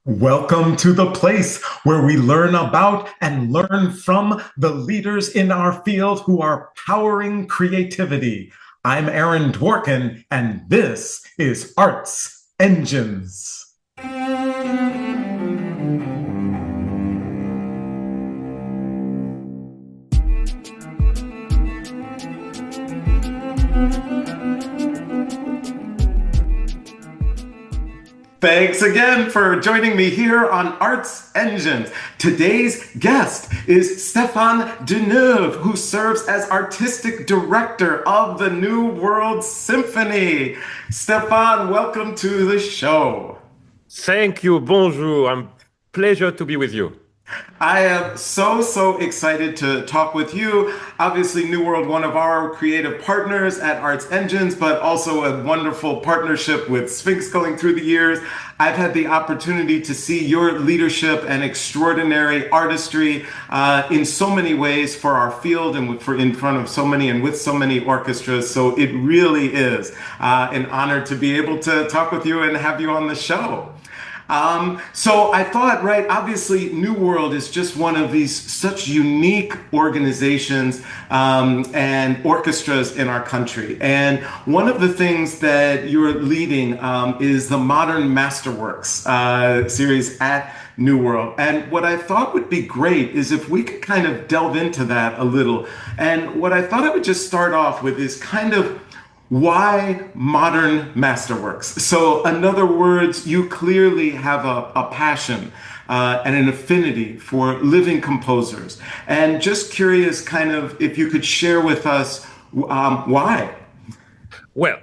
Welcome to the place where we learn about and learn from the leaders in our field who are powering creativity. I'm Aaron Dworkin, and this is Arts Engines. Thanks again for joining me here on Arts Engines. Today's guest is Stéphane Denève, who serves as artistic director of the New World Symphony. Stéphane, welcome to the show. Thank you. Bonjour. I'm pleasure to be with you. I am so excited to talk with you. Obviously, New World, one of our creative partners at Arts Engines, but also a wonderful partnership with Sphinx going through the years. I've had the opportunity to see your leadership and extraordinary artistry in so many ways for our field and for in front of so many and with so many orchestras. So it really is an honor to be able to talk with you and have you on the show. So I thought, right, obviously New World is just one of these such unique organizations and orchestras in our country. And one of the things that you're leading is the Modern Masterworks series at New World. And what I thought would be great is if we could kind of delve into that a little. And what I thought I would just start off with is kind of why Modern Masterworks? So, in other words, you clearly have a passion and an affinity for living composers. And just curious, kind of, if you could share with us why. Well,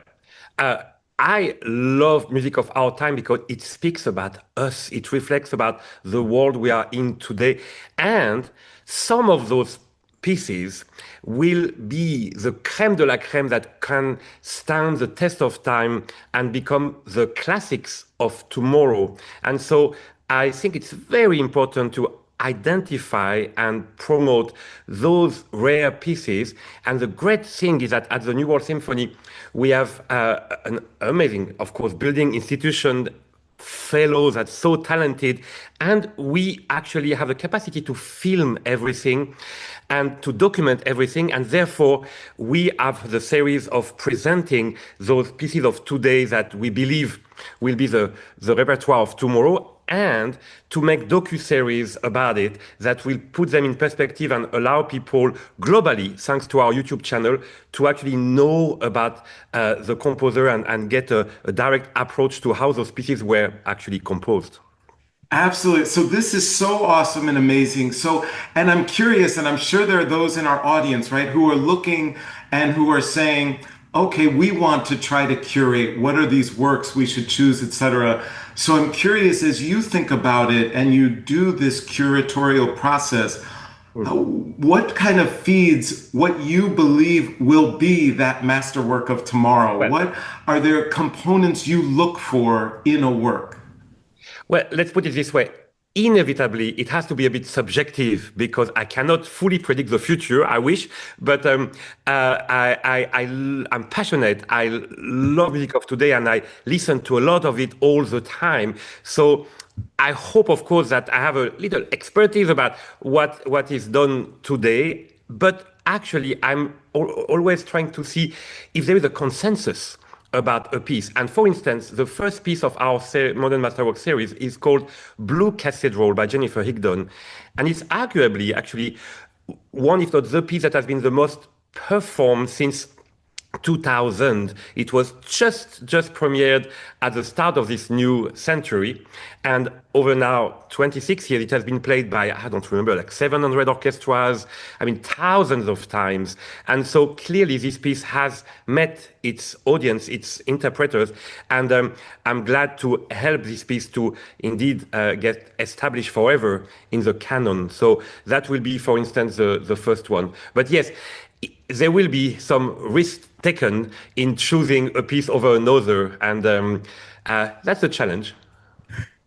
I love music of our time because it speaks about us. It reflects about the world we are in today. And some of those pieces will be the crème de la crème that can stand the test of time and become the classics of tomorrow. And so I think it's very important to identify and promote those rare pieces. And the great thing is that at the New World Symphony, we have an amazing, of course, building institution, fellows that's so talented, and we actually have the capacity to film everything and to document everything, and therefore we have the series of presenting those pieces of today that we believe will be the repertoire of tomorrow, and to make docu-series about it that will put them in perspective and allow people globally, thanks to our YouTube channel, to actually know about the composer and get a direct approach to how those pieces were actually composed. Absolutely. So this is so awesome and amazing. So, and I'm curious, and I'm sure there are those in our audience, right, who are looking and who are saying, okay, we want to try to curate. What are these works we should choose, etc. So I'm curious, as you think about it and you do this curatorial process, what kind of feeds what you believe will be that masterwork of tomorrow? Well, What are there components you look for in a work? Well, let's put it this way. Inevitably, it has to be a bit subjective because I cannot fully predict the future. I wish, but I'm passionate. I love music of today, and I listen to a lot of it all the time. So I hope, of course, that I have a little expertise about what is done today. But actually, I'm always trying to see if there is a consensus about a piece. And for instance, the first piece of our Modern Masterwork series is called Blue Cathedral by Jennifer Higdon. And it's arguably actually one, if not the piece that has been the most performed since 2000. It was just premiered at the start of this new century, and over now 26 years it has been played by, I don't remember, like 700 orchestras, I mean thousands of times. And so clearly this piece has met its audience, its interpreters, and I'm glad to help this piece to indeed get established forever in the canon. So that will be, for instance, the first one. But yes, there will be some risk taken in choosing a piece over another, and that's a challenge.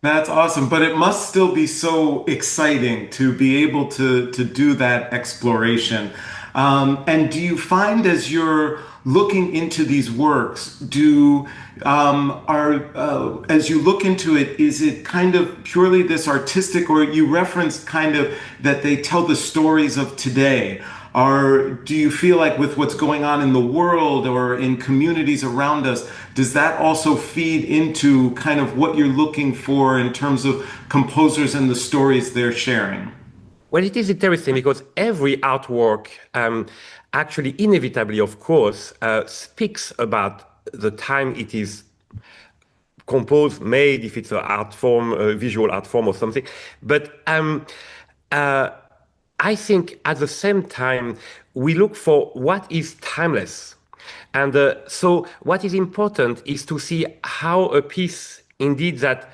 That's awesome, but it must still be so exciting to be able to do that exploration. And do you find as you're looking into these works, do are as you look into it, is it kind of purely this artistic, or you referenced kind of that they tell the stories of today? Or do you feel like with what's going on in the world or in communities around us, does that also feed into kind of what you're looking for in terms of composers and the stories they're sharing? Well, it is interesting because every artwork actually inevitably, of course, speaks about the time it is composed, made, if it's an art form, a visual art form or something. But uh, I think at the same time, we look for what is timeless. And so what is important is to see how a piece indeed that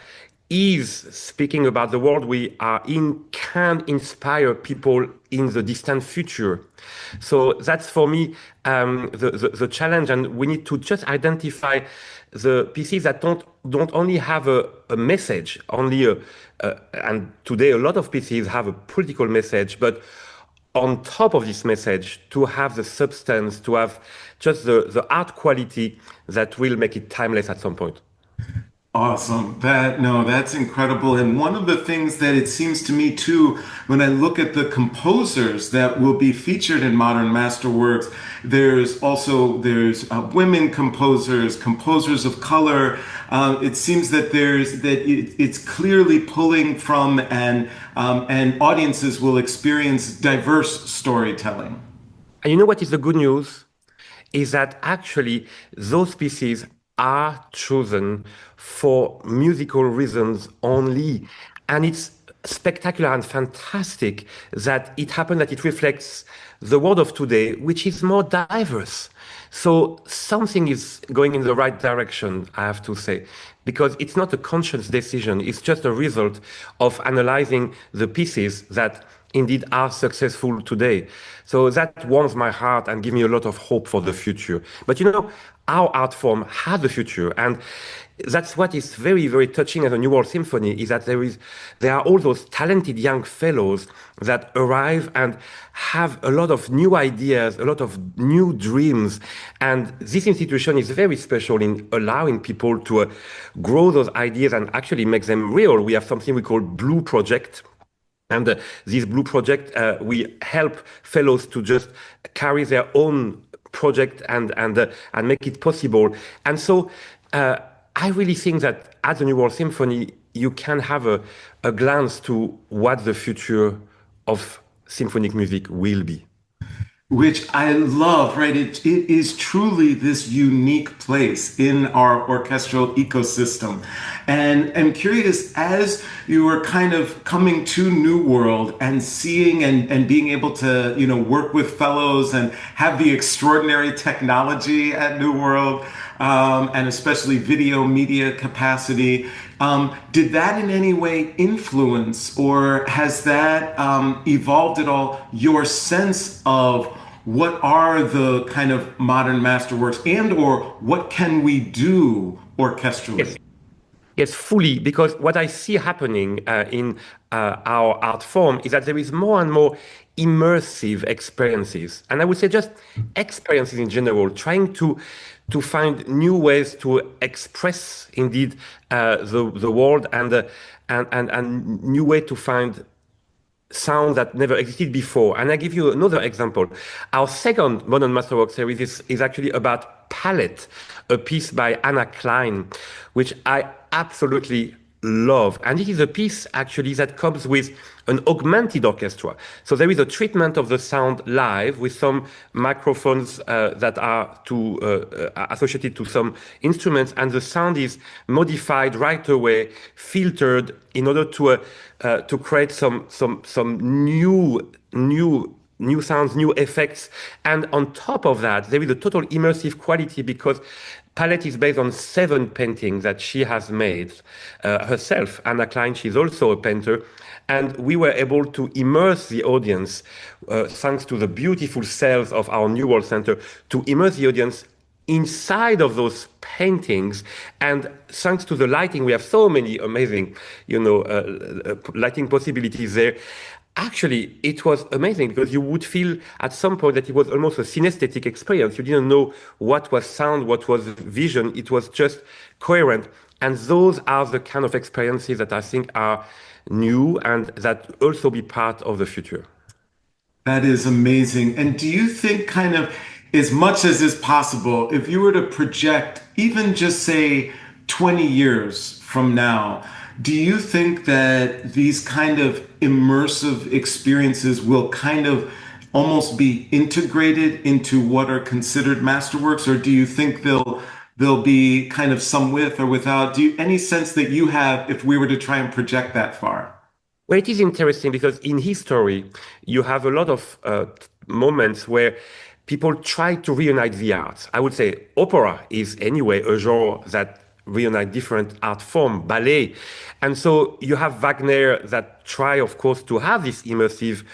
is speaking about the world we are in can inspire people in the distant future. So that's for me the challenge, and we need to just identify the pieces that don't only have a message, only and today a lot of pieces have a political message, but on top of this message, to have the substance, to have just the art quality that will make it timeless at some point. Awesome. That, no, that's incredible. And one of the things that it seems to me too, when I look at the composers that will be featured in Modern Masterworks, there's women composers, composers of color. It seems that it's clearly pulling from and audiences will experience diverse storytelling. And you know what is the good news? Is that actually those pieces are chosen for musical reasons only. And it's spectacular and fantastic that it happened that it reflects the world of today, which is more diverse. So something is going in the right direction, I have to say, because it's not a conscious decision. It's just a result of analyzing the pieces that indeed are successful today. So that warms my heart and gives me a lot of hope for the future. But you know, our art form has a future, and that's what is very, very touching at the New World Symphony is that there are all those talented young fellows that arrive and have a lot of new ideas, a lot of new dreams. And this institution is very special in allowing people to grow those ideas and actually make them real. We have something we call Blue Project. And this Blue Project, we help fellows to just carry their own project and make it possible. And so I really think that at the New World Symphony, you can have a glance to what the future of symphonic music will be. Which I love, right? It is truly this unique place in our orchestral ecosystem. And I'm curious, as you were kind of coming to New World and seeing and being able to, you know, work with fellows and have the extraordinary technology at New World, and especially video media capacity, did that in any way influence, or has that evolved at all your sense of what are the kind of modern masterworks, and or what can we do orchestrally? Yes. Yes, fully, because what I see happening in our art form is that there is more and more immersive experiences, and I would say just experiences in general, trying to find new ways to express indeed the world and new way to find sound that never existed before. And I give you another example. Our second Modern Masterwork series is actually about Palette, a piece by Anna Klein, which I absolutely love. And this is a piece actually that comes with an augmented orchestra. So there is a treatment of the sound live with some microphones that are associated to some instruments, and the sound is modified right away, filtered in order to create some new sounds, new effects. And on top of that, there is a total immersive quality because Palette is based on 7 paintings that she has made herself. Anna Klein, she's also a painter. And we were able to immerse the audience, thanks to the beautiful cells of our New World Center, to immerse the audience inside of those paintings. And thanks to the lighting, we have so many amazing, lighting possibilities there. Actually, it was amazing because you would feel at some point that it was almost a synesthetic experience. You didn't know what was sound, what was vision. It was just coherent. And those are the kind of experiences that I think are new and that also be part of the future. That is amazing. And do you think, kind of, as much as is possible, if you were to project even just say 20 years from now, do you think that these kind of immersive experiences will kind of almost be integrated into what are considered masterworks, or do you think they'll be kind of some with or without? Do you any sense that you have if we were to try and project that far? Well, it is interesting because in history, you have a lot of moments where people try to reunite the arts. I would say opera is anyway a genre that reunite different art form, ballet. And so you have Wagner that try, of course, to have this immersive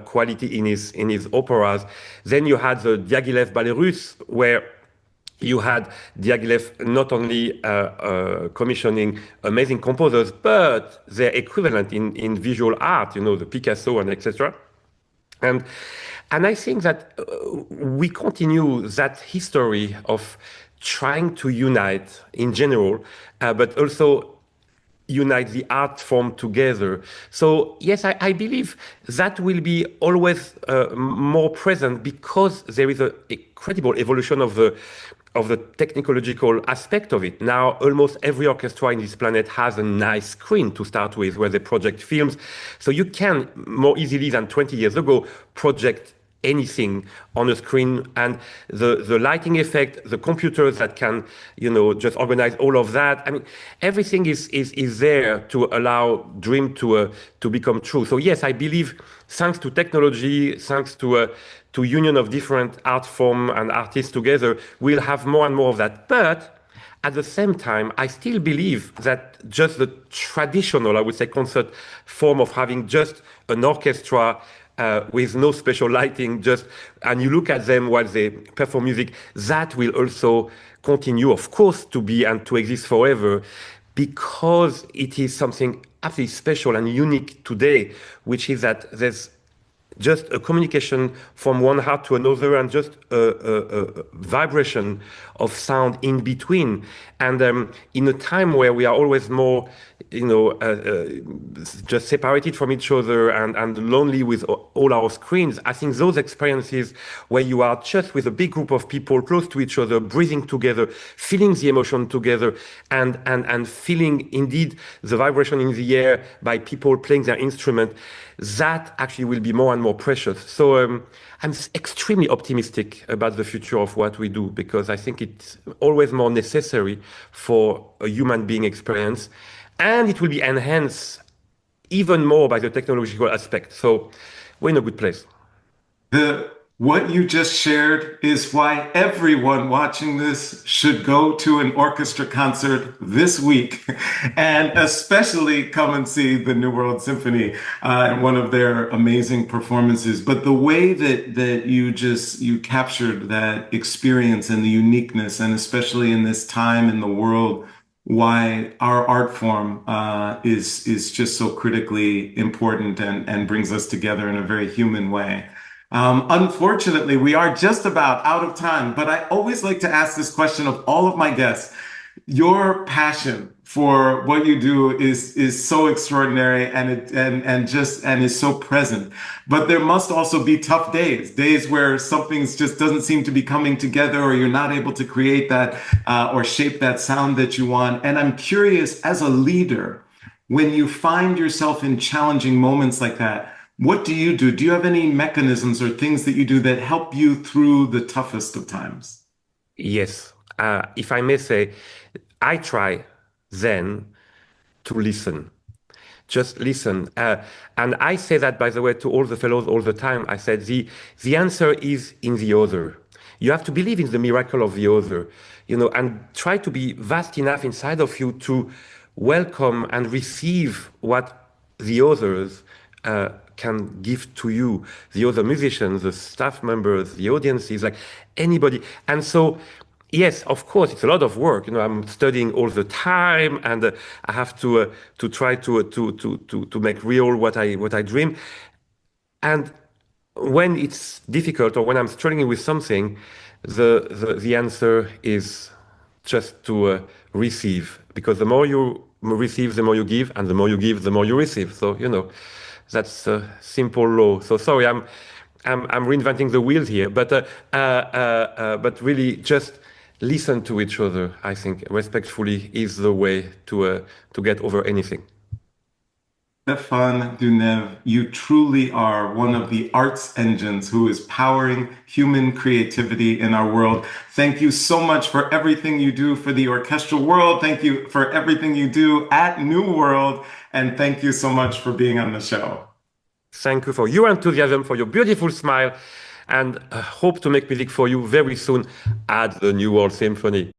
quality in his operas. Then you had the Diaghilev Ballet Russe, where you had Diaghilev not only commissioning amazing composers, but their equivalent in visual art, you know, the Picasso and etc. And and I think that we continue that history of trying to unite in general, but also unite the art form together. So yes, I believe that will be always more present because there is an incredible evolution of the technological aspect of it. Now, almost every orchestra in this planet has a nice screen to start with where they project films. So you can more easily than 20 years ago project anything on a screen, and the lighting effect, the computers that can, you know, just organize all of that. I mean, everything is there to allow dream to become true. So yes, I believe thanks to technology, thanks to union of different art form and artists together, we'll have more and more of that. But at the same time, I still believe that just the traditional, I would say, concert form of having just an orchestra with no special lighting, just and you look at them while they perform music, that will also continue, of course, to be and to exist forever, because it is something absolutely special and unique today, which is that there's just a communication from one heart to another and just a vibration of sound in between. And in a time where we are always more, you know, just separated from each other and lonely with all our screens, I think those experiences where you are just with a big group of people close to each other, breathing together, feeling the emotion together, and feeling indeed the vibration in the air by people playing their instrument, that actually will be more and more precious. So I'm extremely optimistic about the future of what we do because I think it's always more necessary for a human being experience, and it will be enhanced even more by the technological aspect. So we're in a good place. The what you just shared is why everyone watching this should go to an orchestra concert this week, and especially come and see the New World Symphony and one of their amazing performances. But the way that you captured that experience and the uniqueness, and especially in this time in the world, why our art form is just so critically important and brings us together in a very human way. Unfortunately, we are just about out of time, but I always like to ask this question of all of my guests. Your passion for what you do is so extraordinary and is so present. But there must also be tough days, days where something's just doesn't seem to be coming together, or you're not able to create that or shape that sound that you want. And I'm curious, as a leader, when you find yourself in challenging moments like that, what do you do? Do you have any mechanisms or things that you do that help you through the toughest of times? Yes, if I may say, I try then to listen. Just listen. And I say that, by the way, to all the fellows all the time. I said, the answer is in the other. You have to believe in the miracle of the other, you know, and try to be vast enough inside of you to welcome and receive what the others can give to you, the other musicians, the staff members, the audiences, like anybody. And so Yes, of course, it's a lot of work. I'm studying all the time, and I have to try to make real what I dream. And when it's difficult or when I'm struggling with something, the answer is just to receive. Because the more you receive, the more you give, and the more you give, the more you receive. So, that's a simple law. So sorry, I'm reinventing the wheel here, but really just listen to each other. I think respectfully is the way to get over anything. Stéphane Denève, you truly are one of the arts engines who is powering human creativity in our world. Thank you so much for everything you do for the orchestral world. Thank you for everything you do at New World. And thank you so much for being on the show. Thank you for your enthusiasm, for your beautiful smile, and hope to make music for you very soon at the New World Symphony.